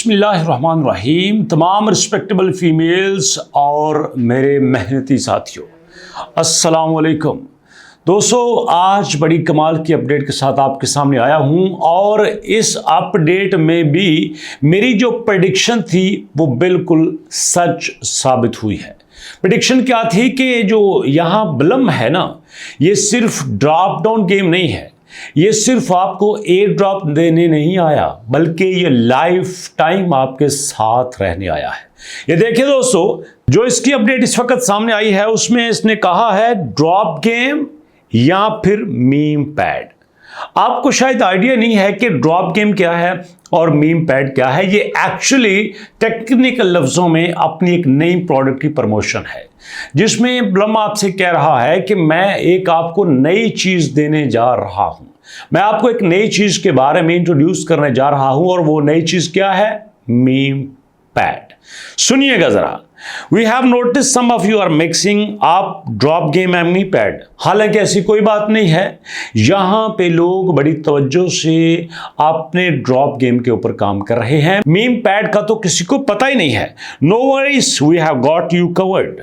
बिस्मिल्लाहिर्रहमानिर्रहीम। तमाम respectable females और मेरे मेहनती साथियों, अस्सलाम वालेकुम। दोस्तों, आज बड़ी कमाल की अपडेट के साथ आपके सामने आया हूं और इस अपडेट में भी मेरी जो प्रेडिक्शन थी वो बिल्कुल सच साबित हुई है। प्रेडिक्शन क्या थी कि जो यहाँ ब्लम है ना, ये सिर्फ ड्रॉप डाउन गेम नहीं है, ये सिर्फ आपको एयर ड्रॉप देने नहीं आया, बल्कि ये लाइफ टाइम आपके साथ रहने आया है। ये देखिए दोस्तों, जो इसकी अपडेट इस वक्त सामने आई है उसमें इसने कहा है ड्रॉप गेम या फिर मीम पैड। आपको शायद आइडिया नहीं है कि ड्रॉप गेम क्या है और मीम पैड क्या है। ये एक्चुअली टेक्निकल लफ्जों में अपनी एक नई प्रोडक्ट की प्रमोशन है, जिसमें ब्लम आपसे कह रहा है कि मैं एक आपको नई चीज देने जा रहा हूं, मैं आपको एक नई चीज के बारे में इंट्रोड्यूस करने जा रहा हूं। और वो नई चीज क्या है? Meme pad. सुनिएगा जरा। We have noticed some of you are mixing up drop game and meme pad. हालांकि ऐसी कोई बात नहीं है, यहां पे लोग बड़ी तवज्जो से अपने ड्रॉप गेम के ऊपर काम कर रहे हैं। मीम पैड का तो किसी को पता ही नहीं है। No worries, we have got you covered।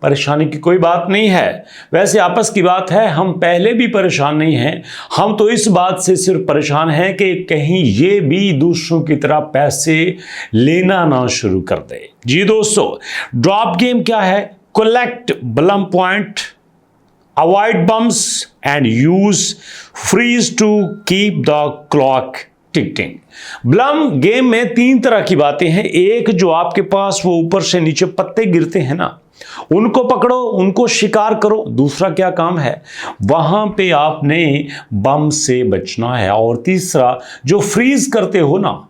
परेशानी की कोई बात नहीं है। वैसे आपस की बात है, हम पहले भी परेशान नहीं हैं। हम तो इस बात से सिर्फ परेशान हैं कि कहीं ये भी दूसरों की तरह पैसे लेना ना शुरू कर दे। जी दोस्तों, ड्रॉप गेम क्या है? Collect Blum point, avoid bombs and use freeze to keep the clock ticking. Blum game में तीन तरह की बातें हैं। एक, जो आपके पास वो ऊपर से नीचे पत्ते गिरते हैं ना, उनको पकड़ो, उनको शिकार करो। दूसरा क्या काम है? वहां पे आपने बम से बचना है। और तीसरा, जो फ्रीज करते हो ना,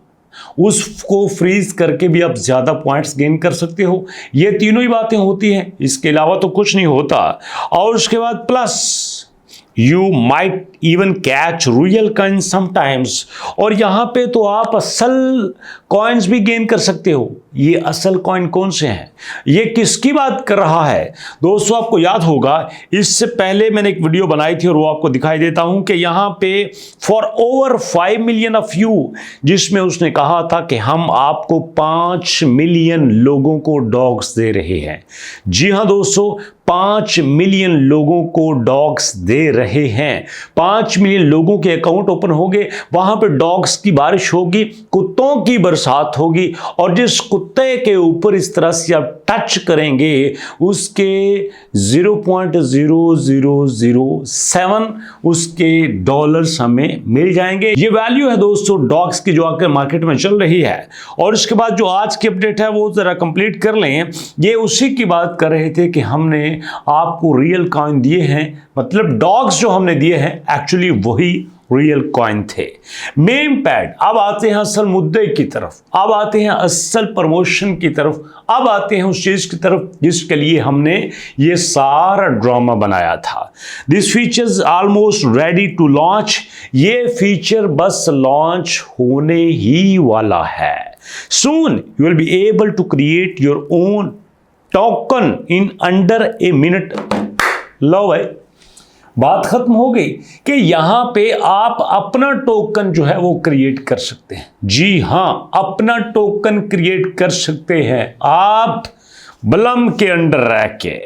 उसको फ्रीज करके भी आप ज्यादा पॉइंट्स गेन कर सकते हो। ये तीनों ही बातें होती हैं, इसके अलावा तो कुछ नहीं होता। और उसके बाद plus you might even catch real coin sometimes. और यहां पे तो आप असल कॉइन्स भी गेन कर सकते हो। ये असल कॉइन कौन से हैं? ये किसकी बात कर रहा है? दोस्तों, आपको याद होगा इससे पहले मैंने एक वीडियो बनाई थी और वो आपको दिखाई देता हूं कि यहां पे for over 5 million of you, जिसमें उसने कहा था कि हम आपको 5 मिलियन लोगों को डॉग्स दे रहे हैं। जी हां दोस्तों, 5 मिलियन लोगों को डॉग्स दे रहे हैं। 5 मिलियन लोगों के अकाउंट ओपन होंगे, वहां पे डॉग्स की बारिश होगी, कुत्तों की बरसात होगी। और जिस कुत्ते के ऊपर इस तरह से आप टच करेंगे, उसके 0.0007 उसके डॉलर्स हमें मिल जाएंगे। ये वैल्यू है दोस्तों डॉग्स की, जो आकर मार्केट में चल रही है। और इसके बाद जो आज की अपडेट है वो जरा कंप्लीट कर लें। ये उसी की बात कर रहे थे कि हमने आपको रियल कॉइन दिए हैं, मतलब डॉग्स जो हमने दिए हैं एक्चुअली वही रियल कॉइन थे। Meme pad. अब आते हैं असल मुद्दे की तरफ, अब आते हैं असल प्रमोशन की तरफ, अब आते हैं उस चीज की तरफ जिसके लिए हमने ये सारा ड्रामा बनाया था। This features almost ready to launch. ये फीचर बस लॉन्च होने ही वाला है। Soon you will be able to create your own token in under a minute. लो भाई, बात खत्म हो गई कि यहां पे आप अपना टोकन जो है वो क्रिएट कर सकते हैं। जी हां, अपना टोकन क्रिएट कर सकते हैं आप ब्लम के अंडर रह के।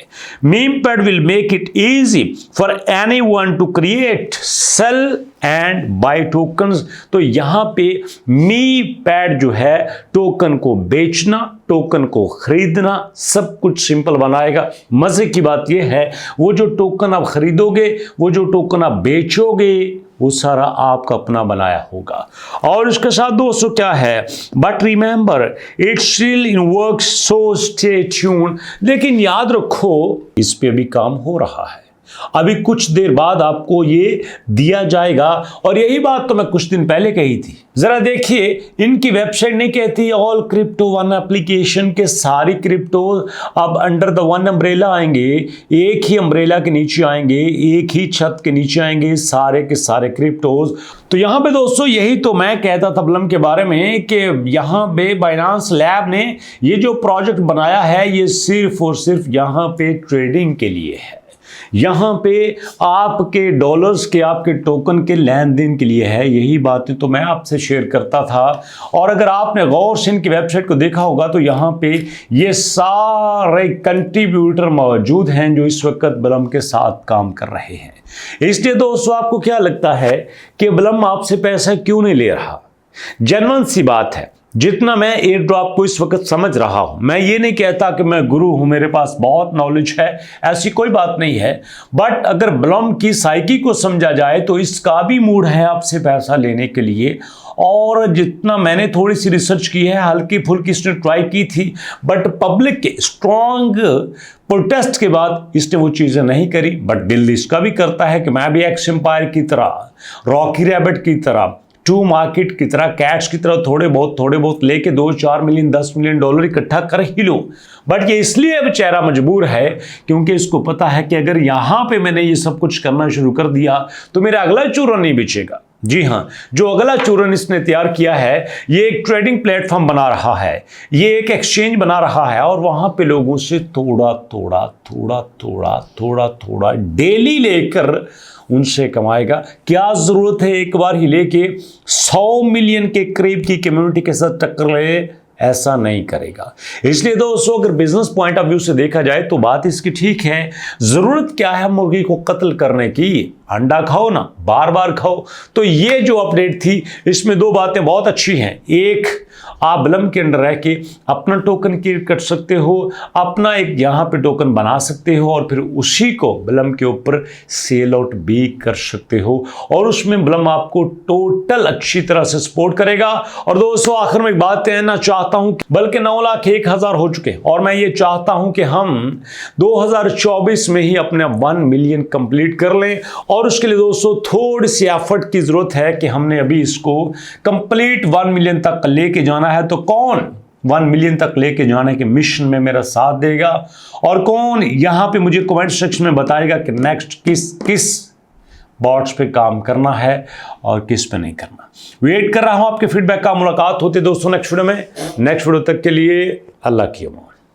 Memepad will make it easy for anyone to create, sell and buy tokens. तो यहां पे मी पैड जो है टोकन को बेचना, टोकन को खरीदना, सब कुछ सिंपल बनाएगा। मजे की बात यह है, वो जो टोकन आप खरीदोगे, वो जो टोकन आप बेचोगे, वो सारा आपका अपना बनाया होगा। और इसके साथ दोस्तों क्या है, but remember it's still in work, so stay tuned. लेकिन याद रखो, इस पे भी काम हो रहा है। अभी कुछ देर बाद आपको ये दिया जाएगा। और यही बात तो मैं कुछ दिन पहले कही थी। जरा देखिए, इनकी वेबसाइट नहीं कहती ऑल क्रिप्टो वन एप्लीकेशन के सारी क्रिप्टो अब अंडर द वन अम्ब्रेला आएंगे, एक ही अम्ब्रेला के नीचे आएंगे, एक ही छत के नीचे आएंगे सारे के सारे क्रिप्टोज। तो यहां पे दोस्तों यही तो मैं कहता था ब्लम के बारे में कि यहां पे बाइनांस लैब ने ये जो प्रोजेक्ट बनाया है, ये सिर्फ और सिर्फ यहां पे ट्रेडिंग के लिए है। यहाँ पे आपके डॉलर्स के, आपके टोकन के लेन देन के लिए है। यही बातें तो मैं आपसे शेयर करता था। और अगर आपने गौर से इनकी वेबसाइट को देखा होगा तो यहाँ पे ये सारे कंट्रीब्यूटर मौजूद हैं जो इस वक्त बलम के साथ काम कर रहे हैं। इसलिए दोस्तों आपको क्या लगता है कि बलम आपसे पैसा क्यों नहीं ले रहा? जेन्युइन सी बात है। जितना मैं एयर ड्रॉप को इस वक्त समझ रहा हूं, मैं ये नहीं कहता कि मैं गुरु हूं, मेरे पास बहुत नॉलेज है, ऐसी कोई बात नहीं है। बट अगर बलम की साइकी को समझा जाए तो इसका भी मूड है आपसे पैसा लेने के लिए। और जितना मैंने थोड़ी सी रिसर्च की है, हल्की फुल्की इसने ट्राई की थी, बट पब्लिक के स्ट्रॉन्ग प्रोटेस्ट के बाद इसने वो चीज़ें नहीं करी। बट दिल इसका भी करता है कि मैं भी एक्स एम्पायर की तरह, रॉकी रैबिट की तरह, टू मार्केट की तरह, कैट्स की तरह थोड़े बहुत लेके 2-4 मिलियन 10 मिलियन डॉलर इकट्ठा कर ही लो। बट ये इसलिए बेचारा मजबूर है क्योंकि इसको पता है कि अगर यहाँ पे मैंने ये सब कुछ करना शुरू कर दिया तो मेरा अगला चूरन नहीं बिचेगा। जी हाँ, जो अगला चूरन इसने तैयार किया है, ये एक ट्रेडिंग प्लेटफॉर्म बना रहा है, ये एक एक्सचेंज बना रहा है और वहां पे लोगों से थोड़ा डेली लेकर उनसे कमाएगा। क्या जरूरत है एक बार ही लेके 100 मिलियन के करीब की कम्युनिटी के साथ टक्कर ले? ऐसा नहीं करेगा। इसलिए दोस्तों अगर बिजनेस पॉइंट ऑफ व्यू से देखा जाए तो बात इसकी ठीक है। जरूरत क्या है मुर्गी को कत्ल करने की? अंडा खाओ ना, बार बार खाओ। तो ये जो अपडेट थी इसमें दो बातें बहुत अच्छी हैं। एक, आप बलम के अंडर रह के अपना टोकन क्रिएट कर सकते हो, अपना एक यहाँ पे टोकन बना सकते हो और फिर उसी को बलम के ऊपर सेल आउट भी कर सकते हो और उसमें बलम आपको टोटल अच्छी तरह से सपोर्ट करेगा। और दोस्तों आखिर में एक बात कहना चाहता हूं, बल्कि 9,01,000 हो चुके और मैं ये चाहता हूं कि हम 2024 में ही अपने 1 मिलियन कंप्लीट कर लें। और उसके लिए दोस्तों थोड़ी सी एफर्ट की जरूरत है कि हमने अभी इसको कंप्लीट 1 मिलियन तक लेके जाना है। तो कौन 1 मिलियन तक लेके जाने के मिशन में मेरा साथ देगा और कौन यहां पे मुझे कमेंट सेक्शन में बताएगा कि नेक्स्ट किस बॉट्स पे काम करना है और किस पे नहीं करना। वेट कर रहा हूं आपके फीडबैक का। मुलाकात होती है दोस्तों नेक्स्ट वीडियो में। नेक्स्ट वीडियो तक के लिए अल्लाह की अमान।